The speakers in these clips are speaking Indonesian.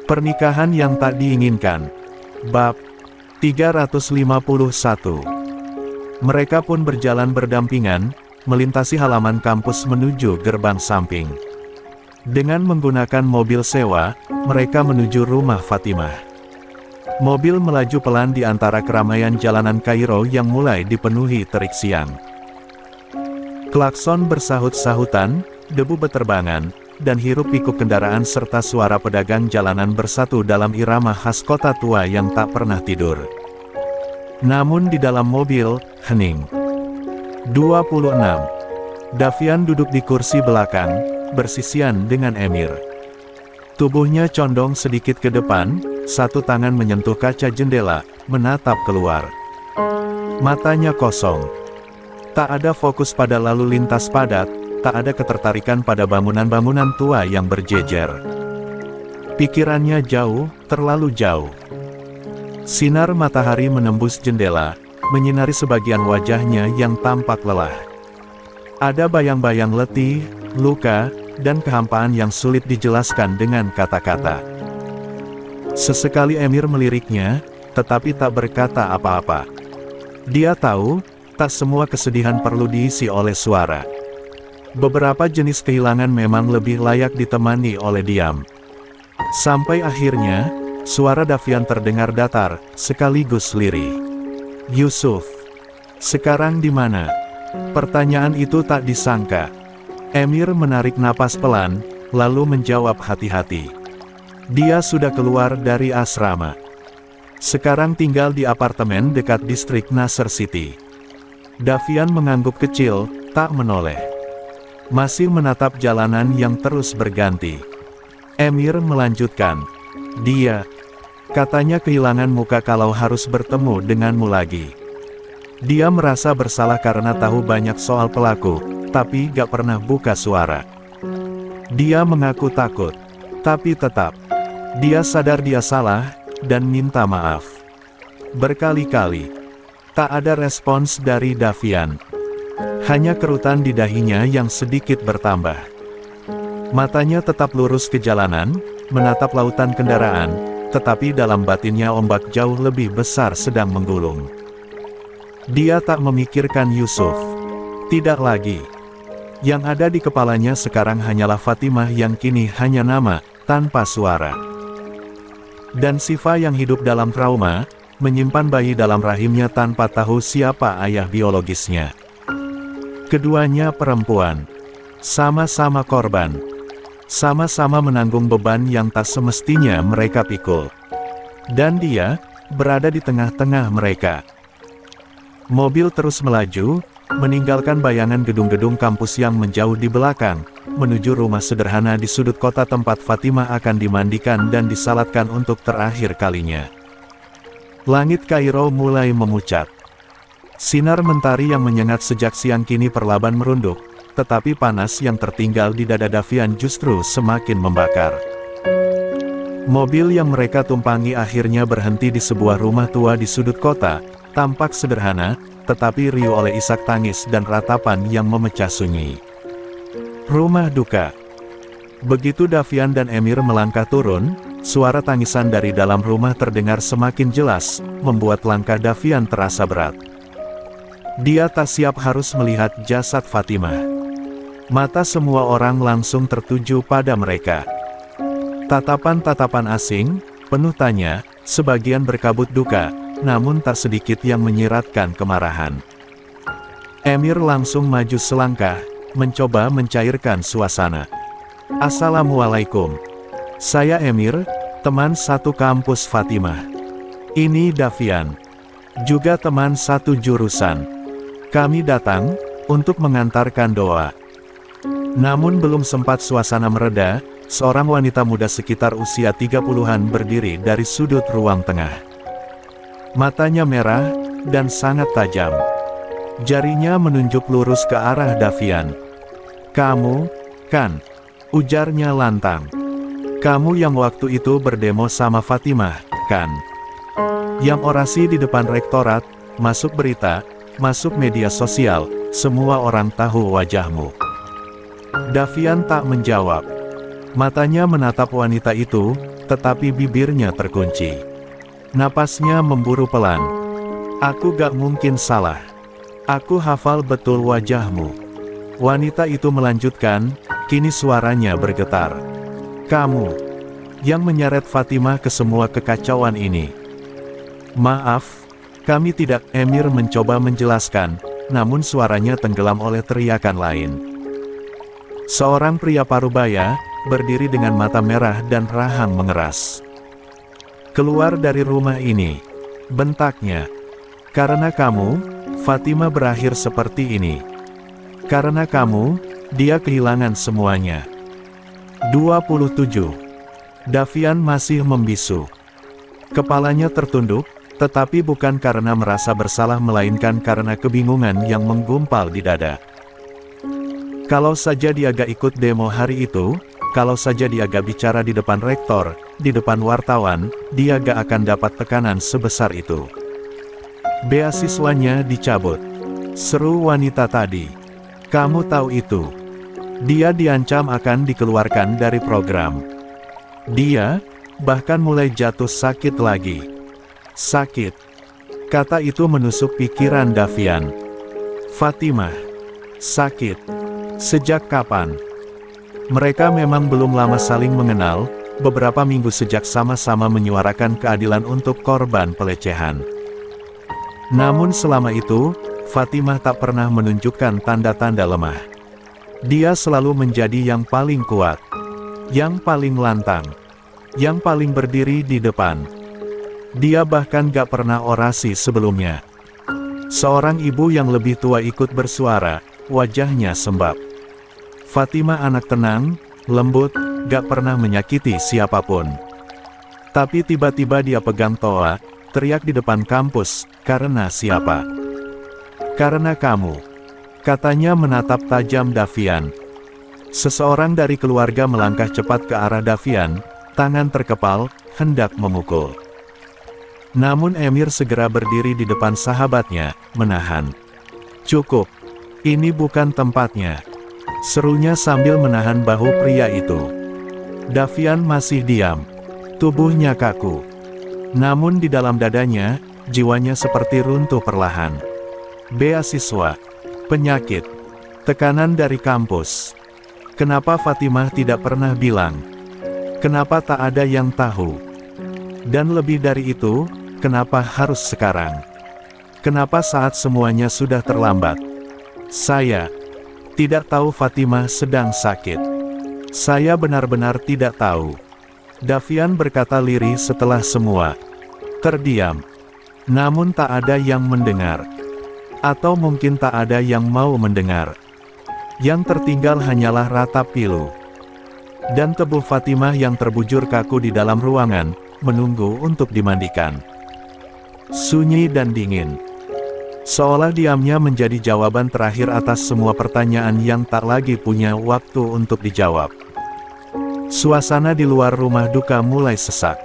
Pernikahan yang tak diinginkan. Bab 351. Mereka pun berjalan berdampingan, melintasi halaman kampus menuju gerbang samping. Dengan menggunakan mobil sewa, mereka menuju rumah Fatimah. Mobil melaju pelan di antara keramaian jalanan Kairo yang mulai dipenuhi terik siang. Klakson bersahut-sahutan, debu beterbangan, dan hiruk-pikuk kendaraan serta suara pedagang jalanan bersatu dalam irama khas kota tua yang tak pernah tidur. Namun di dalam mobil, hening. 26. Davian duduk di kursi belakang, bersisian dengan Emir. Tubuhnya condong sedikit ke depan, satu tangan menyentuh kaca jendela, menatap keluar. Matanya kosong. Tak ada fokus pada lalu lintas padat, tak ada ketertarikan pada bangunan-bangunan tua yang berjejer. Pikirannya jauh, terlalu jauh. Sinar matahari menembus jendela, menyinari sebagian wajahnya yang tampak lelah. Ada bayang-bayang letih, luka, dan kehampaan yang sulit dijelaskan dengan kata-kata. Sesekali Emir meliriknya, tetapi tak berkata apa-apa. Dia tahu, tak semua kesedihan perlu diisi oleh suara. Beberapa jenis kehilangan memang lebih layak ditemani oleh diam. Sampai akhirnya, suara Davian terdengar datar, sekaligus lirih. "Yusuf, sekarang di mana?" Pertanyaan itu tak disangka. Emir menarik napas pelan, lalu menjawab hati-hati. Dia sudah keluar dari asrama. Sekarang tinggal di apartemen dekat distrik Nasr City. Davian mengangguk kecil, tak menoleh. Masih menatap jalanan yang terus berganti. Emir melanjutkan. Katanya kehilangan muka kalau harus bertemu denganmu lagi. Dia merasa bersalah karena tahu banyak soal pelaku, tapi gak pernah buka suara. Dia mengaku takut, tapi tetap. Dia sadar dia salah, dan minta maaf. Berkali-kali. Tak ada respons dari Davian. Hanya kerutan di dahinya yang sedikit bertambah. Matanya tetap lurus ke jalanan, menatap lautan kendaraan, tetapi dalam batinnya ombak jauh lebih besar sedang menggulung. Dia tak memikirkan Yusuf. Tidak lagi. Yang ada di kepalanya sekarang hanyalah Fatimah yang kini hanya nama, tanpa suara. Dan Siva yang hidup dalam trauma, menyimpan bayi dalam rahimnya tanpa tahu siapa ayah biologisnya. Keduanya perempuan. Sama-sama korban. Sama-sama menanggung beban yang tak semestinya mereka pikul. Dan dia, berada di tengah-tengah mereka. Mobil terus melaju, meninggalkan bayangan gedung-gedung kampus yang menjauh di belakang, menuju rumah sederhana di sudut kota tempat Fatimah akan dimandikan dan disalatkan untuk terakhir kalinya. Langit Kairo mulai memucat. Sinar mentari yang menyengat sejak siang kini perlahan merunduk, tetapi panas yang tertinggal di dada Davian justru semakin membakar. Mobil yang mereka tumpangi akhirnya berhenti di sebuah rumah tua di sudut kota, tampak sederhana, tetapi riuh oleh isak tangis dan ratapan yang memecah sunyi. Rumah duka. Begitu Davian dan Emir melangkah turun, suara tangisan dari dalam rumah terdengar semakin jelas, membuat langkah Davian terasa berat. Dia tak siap harus melihat jasad Fatimah. Mata semua orang langsung tertuju pada mereka. Tatapan-tatapan asing, penuh tanya, sebagian berkabut duka, namun tak sedikit yang menyiratkan kemarahan. Emir langsung maju selangkah, mencoba mencairkan suasana. "Assalamualaikum. Saya Emir, teman satu kampus Fatimah. Ini Davian. Juga teman satu jurusan. Kami datang untuk mengantarkan doa." Namun belum sempat suasana mereda, seorang wanita muda sekitar usia 30-an berdiri dari sudut ruang tengah. Matanya merah, dan sangat tajam. Jarinya menunjuk lurus ke arah Davian. "Kamu, kan?" ujarnya lantang. "Kamu yang waktu itu berdemo sama Fatimah, kan? Yang orasi di depan rektorat, masuk berita, masuk media sosial, semua orang tahu wajahmu." Davian tak menjawab. Matanya menatap wanita itu, tetapi bibirnya terkunci. Napasnya memburu pelan. Aku gak mungkin salah. Aku hafal betul wajahmu. Wanita itu melanjutkan, kini suaranya bergetar. Kamu yang menyeret Fatimah ke semua kekacauan ini. Maaf, kami tidak. Emir mencoba menjelaskan, namun suaranya tenggelam oleh teriakan lain. Seorang pria parubaya, berdiri dengan mata merah dan rahang mengeras. Keluar dari rumah ini, bentaknya. Karena kamu, Fatimah berakhir seperti ini. Karena kamu, dia kehilangan semuanya. 27. Davian masih membisu. Kepalanya tertunduk, tetapi bukan karena merasa bersalah melainkan karena kebingungan yang menggumpal di dada. Kalau saja dia gak ikut demo hari itu, kalau saja dia gak bicara di depan rektor, di depan wartawan, dia gak akan dapat tekanan sebesar itu. Beasiswanya dicabut. Seru wanita tadi. Kamu tahu itu. Dia diancam akan dikeluarkan dari program. Dia, bahkan mulai jatuh sakit lagi. Sakit. Kata itu menusuk pikiran Davian. Fatimah. Sakit. Sejak kapan? Mereka memang belum lama saling mengenal, beberapa minggu sejak sama-sama menyuarakan keadilan untuk korban pelecehan. Namun selama itu, Fatimah tak pernah menunjukkan tanda-tanda lemah. Dia selalu menjadi yang paling kuat, yang paling lantang, yang paling berdiri di depan. Dia bahkan gak pernah orasi sebelumnya. Seorang ibu yang lebih tua ikut bersuara, wajahnya sembab. Fatimah anak tenang, lembut, gak pernah menyakiti siapapun. Tapi tiba-tiba dia pegang toa, teriak di depan kampus, karena siapa? Karena kamu. Katanya menatap tajam Davian. Seseorang dari keluarga melangkah cepat ke arah Davian, tangan terkepal, hendak memukul. Namun Emir segera berdiri di depan sahabatnya, menahan. Cukup. Ini bukan tempatnya. Serunya sambil menahan bahu pria itu. Davian masih diam. Tubuhnya kaku. Namun di dalam dadanya, jiwanya seperti runtuh perlahan. Beasiswa. Penyakit. Tekanan dari kampus. Kenapa Fatimah tidak pernah bilang? Kenapa tak ada yang tahu? Dan lebih dari itu, kenapa harus sekarang? Kenapa saat semuanya sudah terlambat? Saya tidak tahu Fatimah sedang sakit. Saya benar-benar tidak tahu. Davian berkata lirih setelah semua terdiam. Namun tak ada yang mendengar. Atau mungkin tak ada yang mau mendengar. Yang tertinggal hanyalah ratap pilu. Dan tubuh Fatimah yang terbujur kaku di dalam ruangan, menunggu untuk dimandikan. Sunyi dan dingin. Seolah diamnya menjadi jawaban terakhir atas semua pertanyaan yang tak lagi punya waktu untuk dijawab. Suasana di luar rumah duka mulai sesak.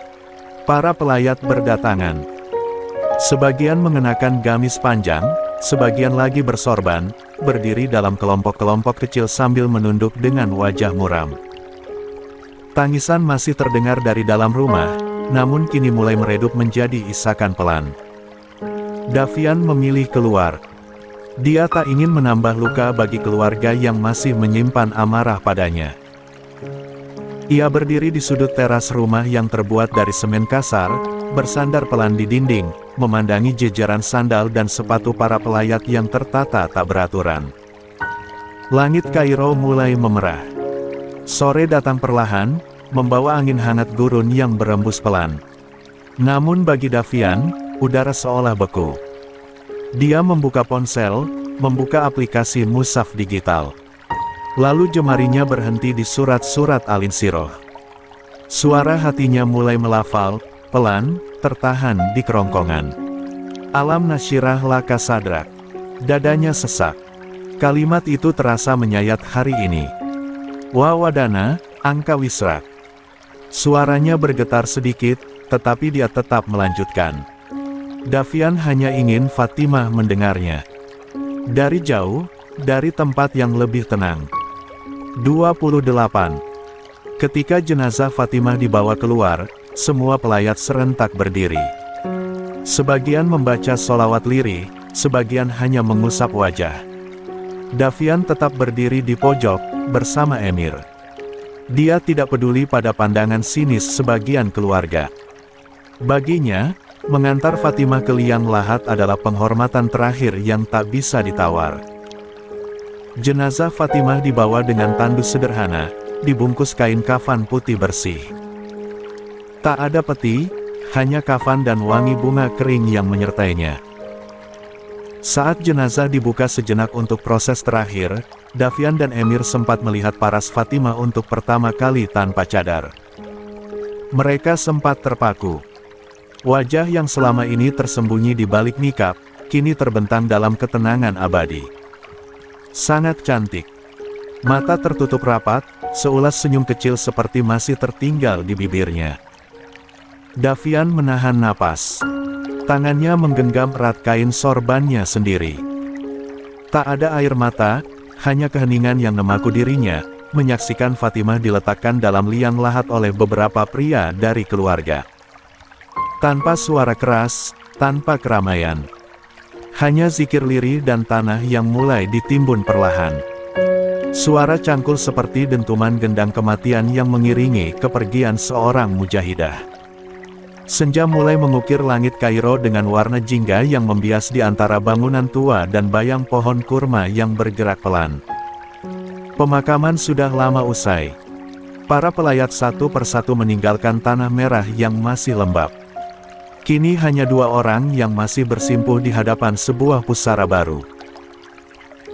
Para pelayat berdatangan. Sebagian mengenakan gamis panjang, sebagian lagi bersorban, berdiri dalam kelompok-kelompok kecil sambil menunduk dengan wajah muram. Tangisan masih terdengar dari dalam rumah, namun kini mulai meredup menjadi isakan pelan. Davian memilih keluar. Dia tak ingin menambah luka bagi keluarga yang masih menyimpan amarah padanya. Ia berdiri di sudut teras rumah yang terbuat dari semen kasar, bersandar pelan di dinding, memandangi jejeran sandal dan sepatu para pelayat yang tertata tak beraturan. Langit Kairo mulai memerah. Sore datang perlahan, membawa angin hangat gurun yang berembus pelan. Namun bagi Davian, udara seolah beku. Dia membuka ponsel, membuka aplikasi mushaf digital. Lalu jemarinya berhenti di surat-surat Al-Insyirah. Suara hatinya mulai melafal, pelan, tertahan di kerongkongan. Alam nasyirah laka sadrak. Dadanya sesak. Kalimat itu terasa menyayat hari ini. Wa wadana, angka wisrak. Suaranya bergetar sedikit, tetapi dia tetap melanjutkan. Davian hanya ingin Fatimah mendengarnya. Dari jauh, dari tempat yang lebih tenang. 28. Ketika jenazah Fatimah dibawa keluar, semua pelayat serentak berdiri. Sebagian membaca sholawat lirih, sebagian hanya mengusap wajah. Davian tetap berdiri di pojok, bersama Emir. Dia tidak peduli pada pandangan sinis sebagian keluarga. Baginya, mengantar Fatimah ke liang lahat adalah penghormatan terakhir yang tak bisa ditawar. Jenazah Fatimah dibawa dengan tandus sederhana, dibungkus kain kafan putih bersih. Tak ada peti, hanya kafan dan wangi bunga kering yang menyertainya. Saat jenazah dibuka sejenak untuk proses terakhir, Davian dan Emir sempat melihat paras Fatimah untuk pertama kali tanpa cadar. Mereka sempat terpaku. Wajah yang selama ini tersembunyi di balik nikab, kini terbentang dalam ketenangan abadi. Sangat cantik. Mata tertutup rapat, seulas senyum kecil seperti masih tertinggal di bibirnya. Davian menahan napas. Tangannya menggenggam erat kain sorbannya sendiri. Tak ada air mata, hanya keheningan yang memaku dirinya, menyaksikan Fatimah diletakkan dalam liang lahat oleh beberapa pria dari keluarga. Tanpa suara keras, tanpa keramaian. Hanya zikir lirih dan tanah yang mulai ditimbun perlahan. Suara cangkul seperti dentuman gendang kematian yang mengiringi kepergian seorang mujahidah. Senja mulai mengukir langit Kairo dengan warna jingga yang membias di antara bangunan tua dan bayang pohon kurma yang bergerak pelan. Pemakaman sudah lama usai. Para pelayat satu persatu meninggalkan tanah merah yang masih lembab. Kini hanya 2 orang yang masih bersimpuh di hadapan sebuah pusara baru.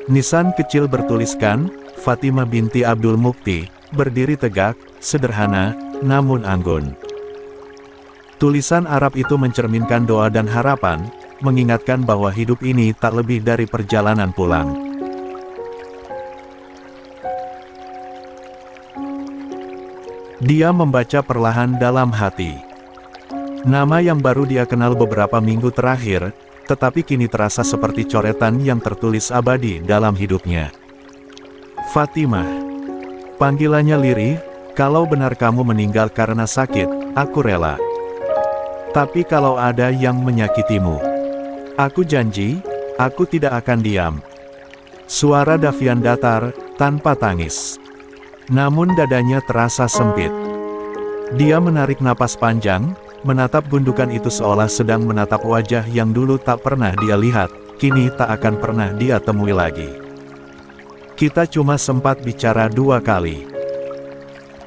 Nisan kecil bertuliskan, Fatimah binti Abdul Mukti, berdiri tegak, sederhana, namun anggun. Tulisan Arab itu mencerminkan doa dan harapan, mengingatkan bahwa hidup ini tak lebih dari perjalanan pulang. Dia membaca perlahan dalam hati. Nama yang baru dia kenal beberapa minggu terakhir, tetapi kini terasa seperti coretan yang tertulis abadi dalam hidupnya. Fatimah. Panggilannya lirih, kalau benar kamu meninggal karena sakit, aku rela. Tapi kalau ada yang menyakitimu, aku janji, aku tidak akan diam. Suara Davian datar, tanpa tangis. Namun dadanya terasa sempit. Dia menarik napas panjang, menatap gundukan itu seolah sedang menatap wajah yang dulu tak pernah dia lihat, kini tak akan pernah dia temui lagi. Kita cuma sempat bicara 2 kali.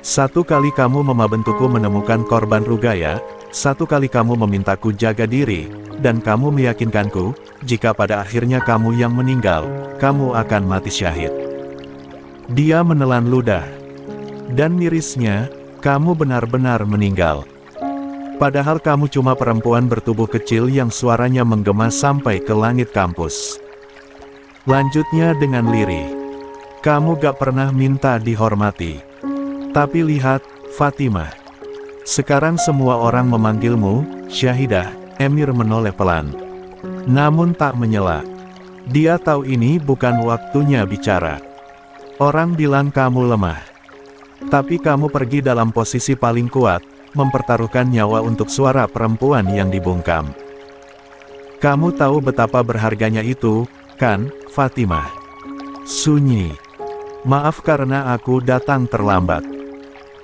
1 kali kamu membentukku menemukan korban Rugaya, 1 kali kamu memintaku jaga diri, dan kamu meyakinkanku, jika pada akhirnya kamu yang meninggal, kamu akan mati syahid. Dia menelan ludah. Dan mirisnya, kamu benar-benar meninggal. Padahal kamu cuma perempuan bertubuh kecil yang suaranya menggema sampai ke langit kampus. Lanjutnya dengan lirih. Kamu gak pernah minta dihormati. Tapi lihat, Fatimah. Sekarang semua orang memanggilmu, Syahidah. Emir menoleh pelan. Namun tak menyela. Dia tahu ini bukan waktunya bicara. Orang bilang kamu lemah. Tapi kamu pergi dalam posisi paling kuat, mempertaruhkan nyawa untuk suara perempuan yang dibungkam. Kamu tahu betapa berharganya itu, kan, Fatimah? Sunyi. Maaf karena aku datang terlambat.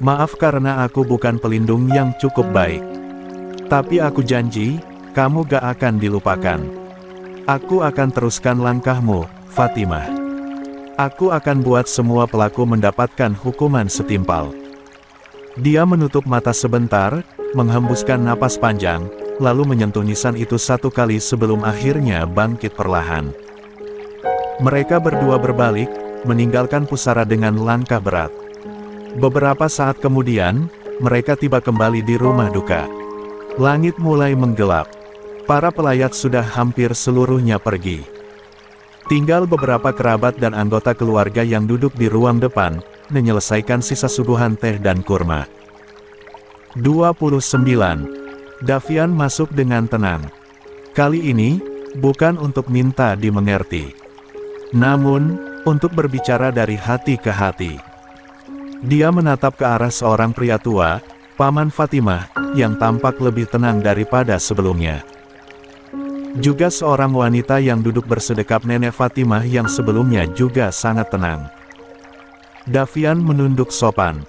Maaf karena aku bukan pelindung yang cukup baik. Tapi aku janji, kamu gak akan dilupakan. Aku akan teruskan langkahmu, Fatimah. Aku akan buat semua pelaku mendapatkan hukuman setimpal. Dia menutup mata sebentar, menghembuskan napas panjang, lalu menyentuh nisan itu 1 kali sebelum akhirnya bangkit perlahan. Mereka berdua berbalik, meninggalkan pusara dengan langkah berat. Beberapa saat kemudian, mereka tiba kembali di rumah duka. Langit mulai menggelap. Para pelayat sudah hampir seluruhnya pergi. Tinggal beberapa kerabat dan anggota keluarga yang duduk di ruang depan, menyelesaikan sisa suguhan teh dan kurma. 29. Davian masuk dengan tenang. Kali ini, bukan untuk minta dimengerti. Namun, untuk berbicara dari hati ke hati. Dia menatap ke arah seorang pria tua, Paman Fatimah, yang tampak lebih tenang daripada sebelumnya. Juga seorang wanita yang duduk bersedekap Nenek Fatimah yang sebelumnya juga sangat tenang. Davian menunduk sopan.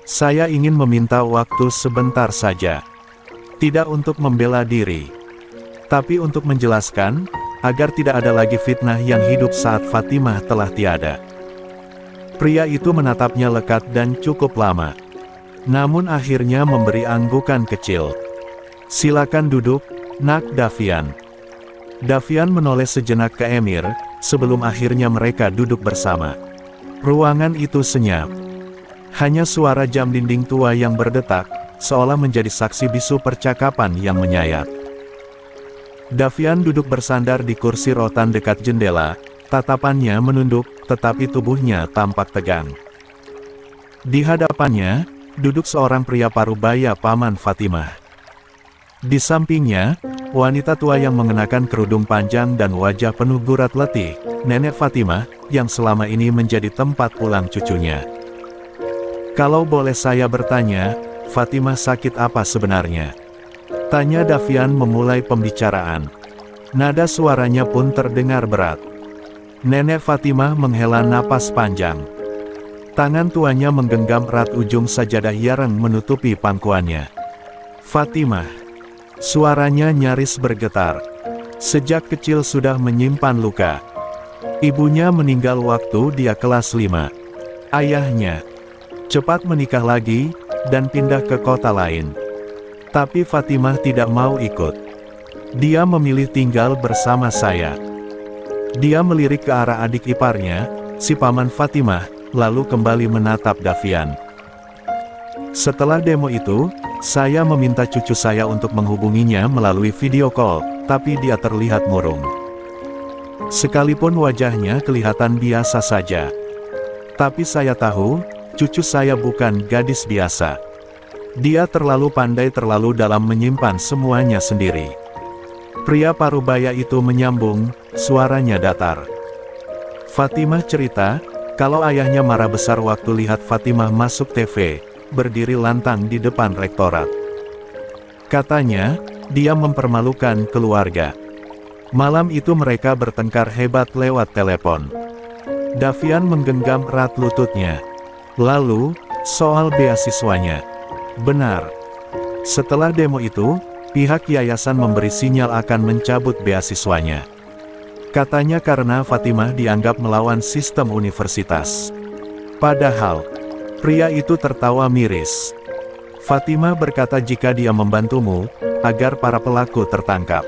Saya ingin meminta waktu sebentar saja. Tidak untuk membela diri, tapi untuk menjelaskan, agar tidak ada lagi fitnah yang hidup saat Fatimah telah tiada. Pria itu menatapnya lekat dan cukup lama. Namun akhirnya memberi anggukan kecil. Silakan duduk, Nak Davian. Davian menoleh sejenak ke Emir, sebelum akhirnya mereka duduk bersama. Ruangan itu senyap. Hanya suara jam dinding tua yang berdetak, seolah menjadi saksi bisu percakapan yang menyayat. Davian duduk bersandar di kursi rotan dekat jendela, tatapannya menunduk, tetapi tubuhnya tampak tegang. Di hadapannya, duduk seorang pria parubaya Paman Fatimah. Di sampingnya, wanita tua yang mengenakan kerudung panjang dan wajah penuh gurat letih, Nenek Fatimah, yang selama ini menjadi tempat pulang cucunya. Kalau boleh saya bertanya, Fatimah sakit apa sebenarnya? Tanya Davian memulai pembicaraan. Nada suaranya pun terdengar berat. Nenek Fatimah menghela napas panjang. Tangan tuanya menggenggam erat ujung sajadah yarang menutupi pangkuannya. Fatimah. Suaranya nyaris bergetar. Sejak kecil sudah menyimpan luka. Ibunya meninggal waktu dia kelas 5. Ayahnya cepat menikah lagi, dan pindah ke kota lain. Tapi Fatimah tidak mau ikut. Dia memilih tinggal bersama saya. Dia melirik ke arah adik iparnya, si Paman Fatimah, lalu kembali menatap Davian. Setelah demo itu, saya meminta cucu saya untuk menghubunginya melalui video call, tapi dia terlihat murung. Sekalipun wajahnya kelihatan biasa saja. Tapi saya tahu, cucu saya bukan gadis biasa. Dia terlalu pandai terlalu dalam menyimpan semuanya sendiri. Pria parubaya itu menyambung, suaranya datar. Fatimah cerita, kalau ayahnya marah besar waktu lihat Fatimah masuk TV, berdiri lantang di depan rektorat. Katanya, dia mempermalukan keluarga. Malam itu mereka bertengkar hebat lewat telepon. Davian menggenggam erat lututnya. Lalu, soal beasiswanya. Benar. Setelah demo itu, pihak yayasan memberi sinyal akan mencabut beasiswanya. Katanya karena Fatimah dianggap melawan sistem universitas. Padahal, pria itu tertawa miris. Fatimah berkata jika dia membantumu, agar para pelaku tertangkap.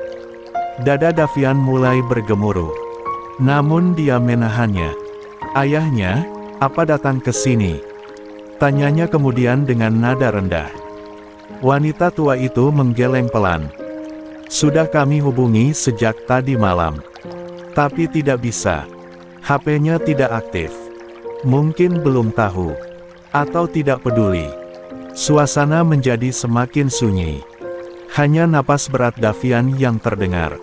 Dada Davian mulai bergemuruh. Namun dia menahannya. Ayahnya, apa datang ke sini? Tanyanya kemudian dengan nada rendah. Wanita tua itu menggeleng pelan. Sudah kami hubungi sejak tadi malam. Tapi tidak bisa. HP-nya tidak aktif. Mungkin belum tahu. Atau tidak peduli. Suasana menjadi semakin sunyi. Hanya napas berat Davian yang terdengar.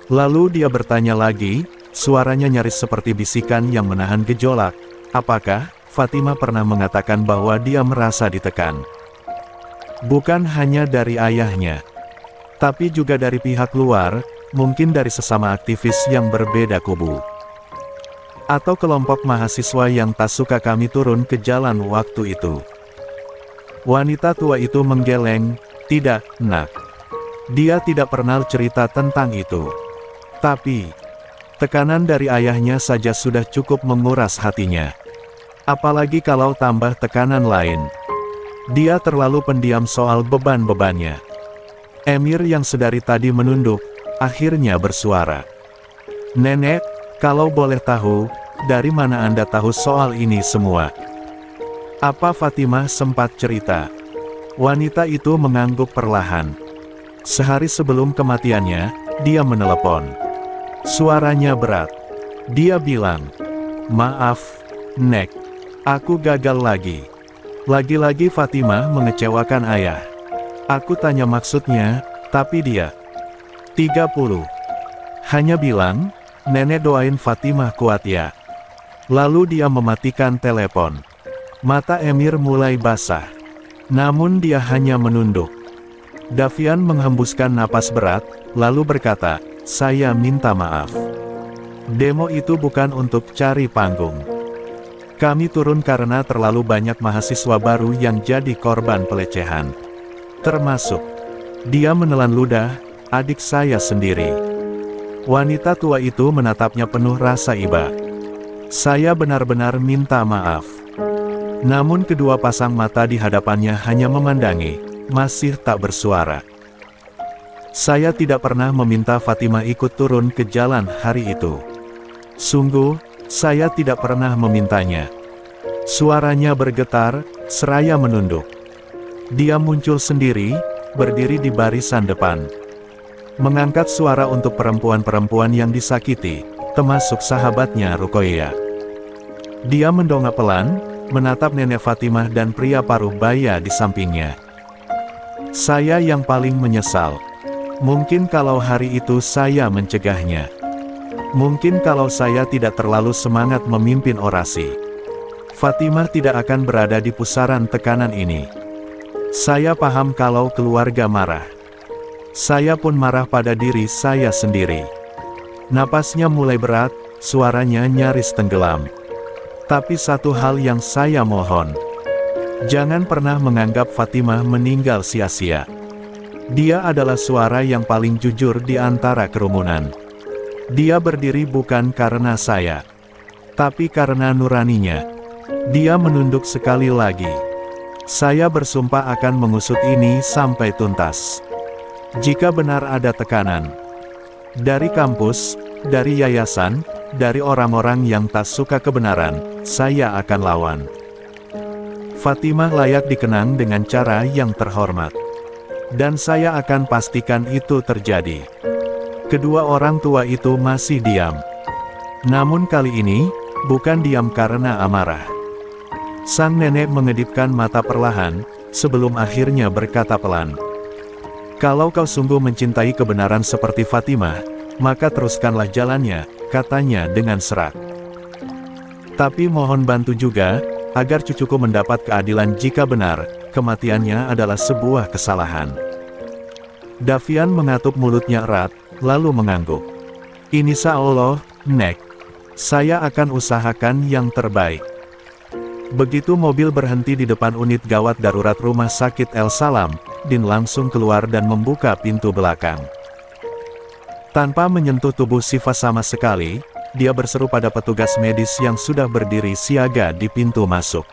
Lalu dia bertanya lagi, suaranya nyaris seperti bisikan yang menahan gejolak. Apakah Fatimah pernah mengatakan bahwa dia merasa ditekan? Bukan hanya dari ayahnya, tapi juga dari pihak luar, mungkin dari sesama aktivis yang berbeda kubu. Atau kelompok mahasiswa yang tak suka kami turun ke jalan waktu itu. Wanita tua itu menggeleng, tidak, Nak. Dia tidak pernah cerita tentang itu. Tapi, tekanan dari ayahnya saja sudah cukup menguras hatinya. Apalagi kalau tambah tekanan lain. Dia terlalu pendiam soal beban-bebannya. Emir yang sedari tadi menunduk, akhirnya bersuara. Nenek, kalau boleh tahu, dari mana Anda tahu soal ini semua? Apa Fatimah sempat cerita? Wanita itu mengangguk perlahan. Sehari sebelum kematiannya, dia menelepon. Suaranya berat. Dia bilang, "Maaf, Nek. Aku gagal lagi. Lagi-lagi Fatimah mengecewakan ayah." Aku tanya maksudnya, tapi dia 30. Hanya bilang, "Nenek doain Fatimah kuat ya." Lalu dia mematikan telepon. Mata Emir mulai basah. Namun dia hanya menunduk. Davian menghembuskan napas berat, lalu berkata, "Saya minta maaf. Demo itu bukan untuk cari panggung. Kami turun karena terlalu banyak mahasiswa baru yang jadi korban pelecehan. Termasuk." Dia menelan ludah, "Adik saya sendiri." Wanita tua itu menatapnya penuh rasa iba. "Saya benar-benar minta maaf." Namun kedua pasang mata di hadapannya hanya memandangi, masih tak bersuara. "Saya tidak pernah meminta Fatimah ikut turun ke jalan hari itu. Sungguh, saya tidak pernah memintanya." Suaranya bergetar, seraya menunduk. Dia muncul sendiri, berdiri di barisan depan. Mengangkat suara untuk perempuan-perempuan yang disakiti, termasuk sahabatnya Ruqayyah. Dia mendongak pelan, menatap nenek Fatimah dan pria paruh baya di sampingnya. "Saya yang paling menyesal. Mungkin kalau hari itu saya mencegahnya. Mungkin kalau saya tidak terlalu semangat memimpin orasi, Fatimah tidak akan berada di pusaran tekanan ini. Saya paham kalau keluarga marah. Saya pun marah pada diri saya sendiri." Napasnya mulai berat, suaranya nyaris tenggelam. "Tapi satu hal yang saya mohon. Jangan pernah menganggap Fatimah meninggal sia-sia. Dia adalah suara yang paling jujur di antara kerumunan. Dia berdiri bukan karena saya, tapi karena nuraninya." Dia menunduk sekali lagi. "Saya bersumpah akan mengusut ini sampai tuntas. Jika benar ada tekanan dari kampus, dari yayasan, dari orang-orang yang tak suka kebenaran, saya akan lawan. Fatimah layak dikenang dengan cara yang terhormat. Dan saya akan pastikan itu terjadi." Kedua orang tua itu masih diam. Namun kali ini, bukan diam karena amarah. Sang nenek mengedipkan mata perlahan, sebelum akhirnya berkata pelan, "Kalau kau sungguh mencintai kebenaran seperti Fatimah, maka teruskanlah jalannya," katanya dengan serak. "Tapi mohon bantu juga, agar cucuku mendapat keadilan jika benar, kematiannya adalah sebuah kesalahan." Davian mengatup mulutnya erat, lalu mengangguk. "Insya Allah, Nek. Saya akan usahakan yang terbaik." Begitu mobil berhenti di depan unit gawat darurat Rumah Sakit El Salam, Din langsung keluar dan membuka pintu belakang. Tanpa menyentuh tubuh Siva sama sekali, dia berseru pada petugas medis yang sudah berdiri siaga di pintu masuk.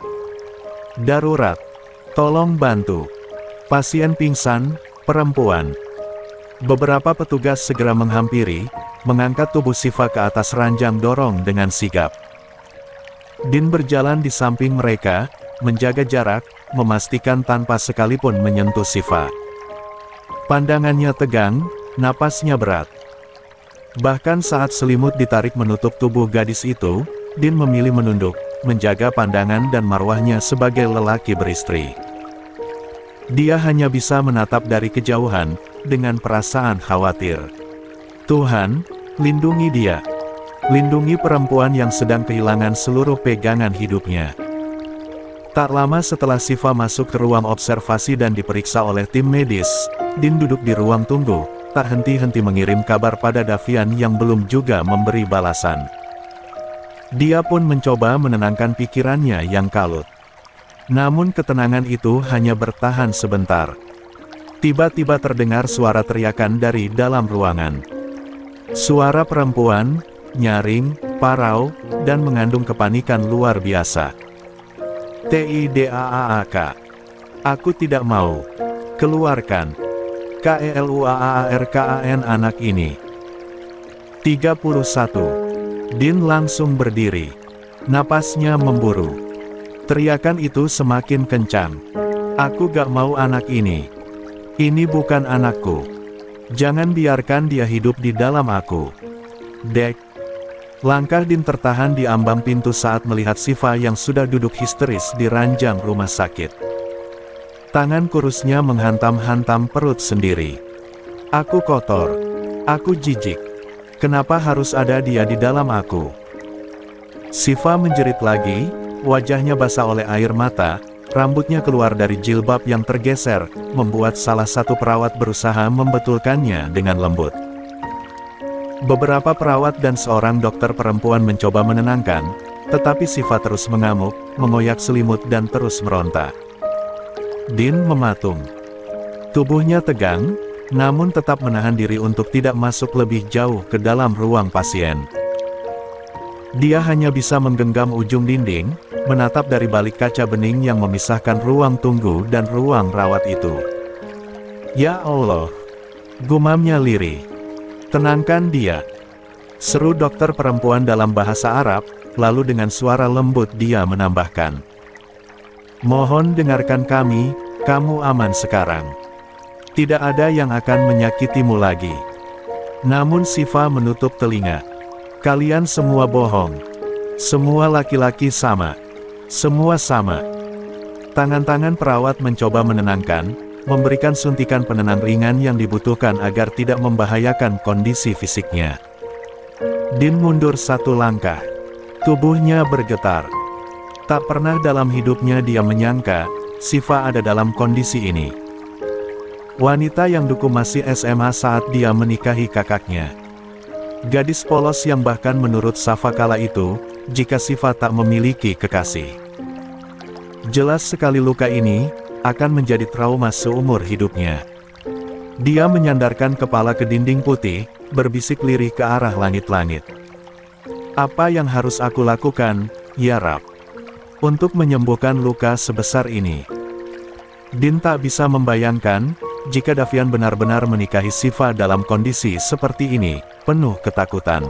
"Darurat. Tolong bantu. Pasien pingsan, perempuan." Beberapa petugas segera menghampiri, mengangkat tubuh Siva ke atas ranjang dorong dengan sigap. Din berjalan di samping mereka, menjaga jarak, memastikan tanpa sekalipun menyentuh Siva. Pandangannya tegang, napasnya berat. Bahkan saat selimut ditarik menutup tubuh gadis itu, Din memilih menunduk, menjaga pandangan dan marwahnya sebagai lelaki beristri. Dia hanya bisa menatap dari kejauhan, dengan perasaan khawatir. "Tuhan, lindungi dia. Lindungi perempuan yang sedang kehilangan seluruh pegangan hidupnya." Tak lama setelah Siva masuk ke ruang observasi dan diperiksa oleh tim medis, Din duduk di ruang tunggu, tak henti-henti mengirim kabar pada Davian yang belum juga memberi balasan. Dia pun mencoba menenangkan pikirannya yang kalut. Namun ketenangan itu hanya bertahan sebentar. Tiba-tiba terdengar suara teriakan dari dalam ruangan. Suara perempuan, nyaring, parau, dan mengandung kepanikan luar biasa. "Tidaak. Aku tidak mau. Keluarkan. Keluarkan anak ini." 31. Din langsung berdiri. Napasnya memburu. Teriakan itu semakin kencang. "Aku gak mau anak ini. Ini bukan anakku. Jangan biarkan dia hidup di dalam aku." "Dek." Langkah Din tertahan di ambang pintu saat melihat Siva yang sudah duduk histeris di ranjang rumah sakit. Tangan kurusnya menghantam-hantam perut sendiri. "Aku kotor. Aku jijik. Kenapa harus ada dia di dalam aku?" Siva menjerit lagi, wajahnya basah oleh air mata, rambutnya keluar dari jilbab yang tergeser, membuat salah satu perawat berusaha membetulkannya dengan lembut. Beberapa perawat dan seorang dokter perempuan mencoba menenangkan, tetapi Siva terus mengamuk, mengoyak selimut dan terus meronta. Din mematung. Tubuhnya tegang, namun tetap menahan diri untuk tidak masuk lebih jauh ke dalam ruang pasien. Dia hanya bisa menggenggam ujung dinding, menatap dari balik kaca bening yang memisahkan ruang tunggu dan ruang rawat itu. "Ya Allah," gumamnya lirih. "Tenangkan dia," seru dokter perempuan dalam bahasa Arab, lalu dengan suara lembut dia menambahkan, "Mohon dengarkan kami, kamu aman sekarang. Tidak ada yang akan menyakitimu lagi." Namun Siva menutup telinga. "Kalian semua bohong. Semua laki-laki sama. Semua sama." Tangan-tangan perawat mencoba menenangkan, memberikan suntikan penenang ringan yang dibutuhkan agar tidak membahayakan kondisi fisiknya. Din mundur satu langkah. Tubuhnya bergetar. Tak pernah dalam hidupnya dia menyangka, Siva ada dalam kondisi ini. Wanita yang duku masih SMA saat dia menikahi kakaknya. Gadis polos yang bahkan menurut Safa kala itu, jika Siva tak memiliki kekasih. Jelas sekali luka ini, akan menjadi trauma seumur hidupnya. Dia menyandarkan kepala ke dinding putih, berbisik lirih ke arah langit-langit. "Apa yang harus aku lakukan, ya Rab, untuk menyembuhkan luka sebesar ini?" Din tak bisa membayangkan, jika Davian benar-benar menikahi Siva dalam kondisi seperti ini, penuh ketakutan.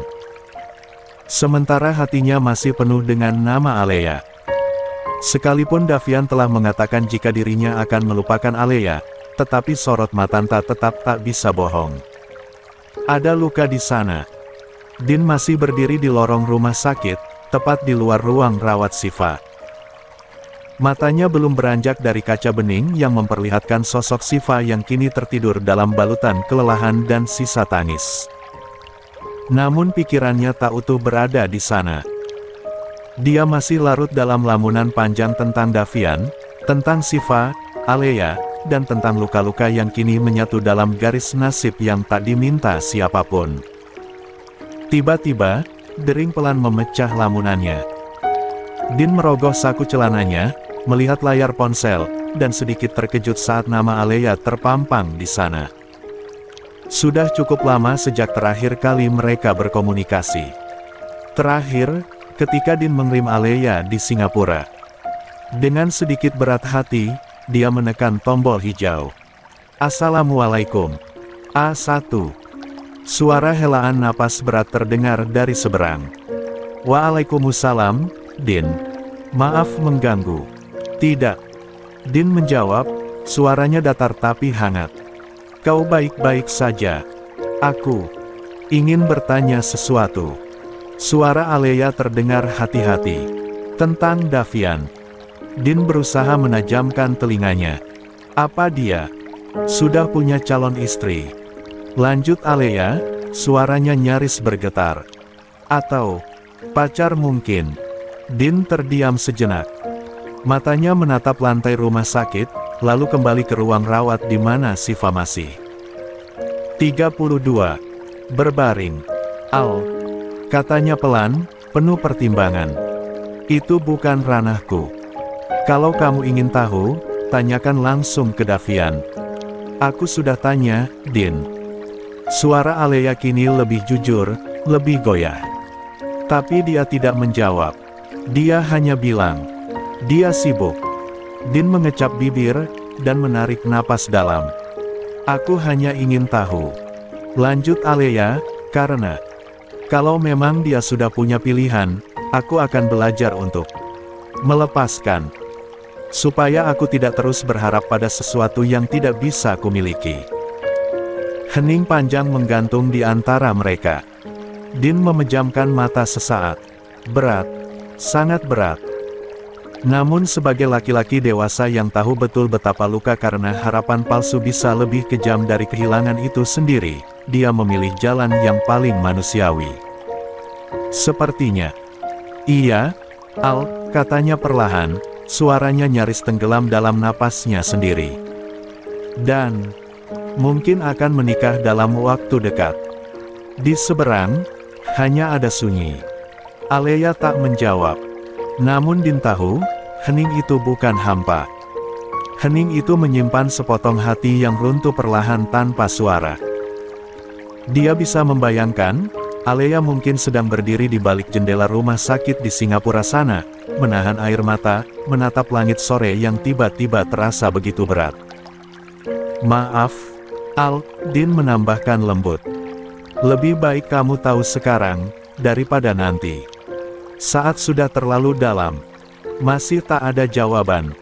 Sementara hatinya masih penuh dengan nama Alea. Sekalipun Davian telah mengatakan jika dirinya akan melupakan Alea, tetapi sorot Matanta tetap tak bisa bohong. Ada luka di sana. Din masih berdiri di lorong rumah sakit, tepat di luar ruang rawat Siva. Matanya belum beranjak dari kaca bening yang memperlihatkan sosok Siva yang kini tertidur dalam balutan kelelahan dan sisa tangis. Namun pikirannya tak utuh berada di sana. Dia masih larut dalam lamunan panjang tentang Davian, tentang Siva, Alea, dan tentang luka-luka yang kini menyatu dalam garis nasib yang tak diminta siapapun. Tiba-tiba, dering pelan memecah lamunannya. Din merogoh saku celananya, melihat layar ponsel, dan sedikit terkejut saat nama Alea terpampang di sana. Sudah cukup lama sejak terakhir kali mereka berkomunikasi. Terakhir, ketika Din mengirim Alea di Singapura. Dengan sedikit berat hati, dia menekan tombol hijau. "Assalamualaikum." A1. Suara helaan napas berat terdengar dari seberang. "Waalaikumsalam, Din. Maaf mengganggu." "Tidak." Din menjawab, suaranya datar tapi hangat. "Kau baik-baik saja?" "Aku ingin bertanya sesuatu." Suara Alea terdengar hati-hati. "Tentang Davian." Din berusaha menajamkan telinganya. "Apa dia sudah punya calon istri?" Lanjut Alea, suaranya nyaris bergetar. "Atau pacar mungkin?" Din terdiam sejenak. Matanya menatap lantai rumah sakit, lalu kembali ke ruang rawat di mana Siva masih. 32. Berbaring. "Al," katanya pelan, penuh pertimbangan. "Itu bukan ranahku. Kalau kamu ingin tahu, tanyakan langsung ke Davian." "Aku sudah tanya, Din." Suara Alea kini lebih jujur, lebih goyah. Tapi dia tidak menjawab. Dia hanya bilang, "Dia sibuk." Din mengecap bibir, dan menarik napas dalam. "Aku hanya ingin tahu." Lanjut Alea, "Karena kalau memang dia sudah punya pilihan, aku akan belajar untuk melepaskan. Supaya aku tidak terus berharap pada sesuatu yang tidak bisa kumiliki." Hening panjang menggantung di antara mereka. Din memejamkan mata sesaat. Berat. Sangat berat. Namun sebagai laki-laki dewasa yang tahu betul betapa luka karena harapan palsu bisa lebih kejam dari kehilangan itu sendiri, dia memilih jalan yang paling manusiawi. "Sepertinya." "Iya, Al," katanya perlahan, Suaranya nyaris tenggelam dalam napasnya sendiri. Dan mungkin akan menikah dalam waktu dekat. Di seberang, hanya ada sunyi. Alea tak menjawab. Namun Din tahu, hening itu bukan hampa. Hening itu menyimpan sepotong hati yang runtuh perlahan tanpa suara. Dia bisa membayangkan, Alea mungkin sedang berdiri di balik jendela rumah sakit di Singapura sana, menahan air mata, menatap langit sore yang tiba-tiba terasa begitu berat. Maaf, Al, Din menambahkan lembut. Lebih baik kamu tahu sekarang, daripada nanti. Saat sudah terlalu dalam. Masih tak ada jawaban.